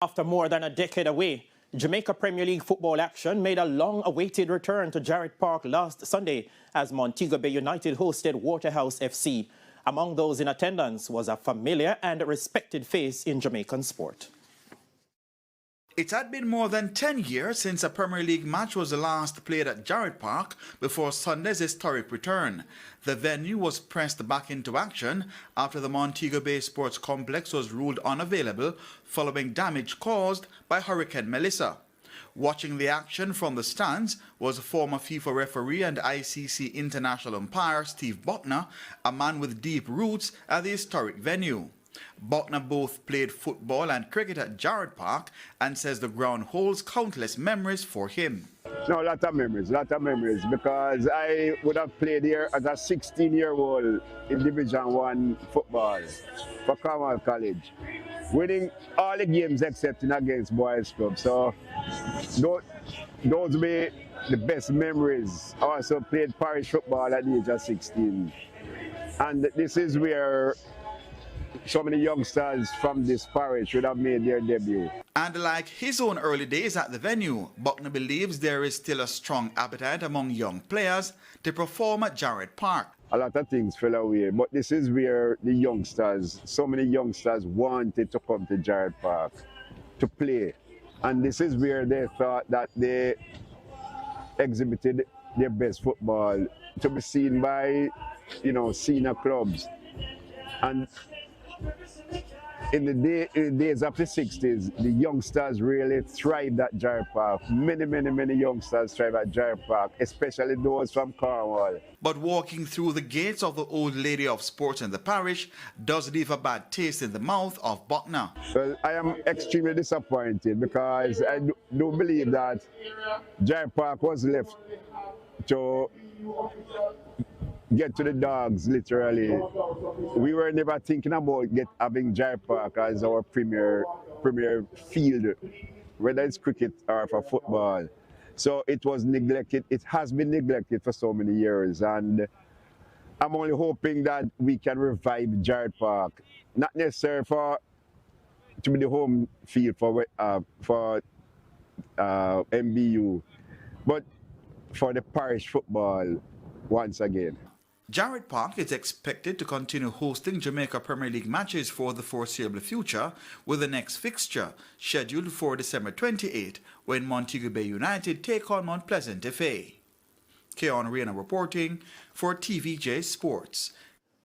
After more than a decade away, Jamaica Premier League football action made a long-awaited return to Jarrett Park last Sunday as Montego Bay United hosted Waterhouse FC. Among those in attendance was a familiar and respected face in Jamaican sport. It had been more than 10 years since a Premier League match was last played at Jarrett Park before Sunday's historic return. The venue was pressed back into action after the Montego Bay Sports Complex was ruled unavailable following damage caused by Hurricane Melissa. Watching the action from the stands was former FIFA referee and ICC international umpire Steve Bucknor, a man with deep roots at the historic venue. Bucknor both played football and cricket at Jarrett Park and says the ground holds countless memories for him. No, a lot of memories, because I would have played here as a 16-year-old in Division 1 football for Cornwall College, winning all the games except in against Boys Club. So those be the best memories. I also played parish football at the age of 16. And this is where so many youngsters from this parish would have made their debut. And like his own early days at the venue, Bucknor believes there is still a strong appetite among young players to perform at Jarrett Park. A lot of things fell away, but this is where the youngsters, so many youngsters wanted to come to Jarrett Park to play. And this is where they thought that they exhibited their best football to be seen by, senior clubs. And in the days of the 60s, the youngsters really thrived at Jarrett Park. Many youngsters thrived at Jarrett Park, especially those from Cornwall. But walking through the gates of the old lady of sports in the parish does leave a bad taste in the mouth of Bucknor. Well, I am extremely disappointed because I do believe that Jarrett Park was left to get to the dogs, literally. We were never thinking about having Jarrett Park as our premier field, whether it's cricket or for football. So it was neglected. It has been neglected for so many years, and I'm only hoping that we can revive Jarrett Park. Not necessarily to be the home field for MBU, but for the parish football once again. Jarrett Park is expected to continue hosting Jamaica Premier League matches for the foreseeable future, with the next fixture scheduled for December 28, when Montego Bay United take on Mount Pleasant FA. Keon Reina reporting for TVJ Sports.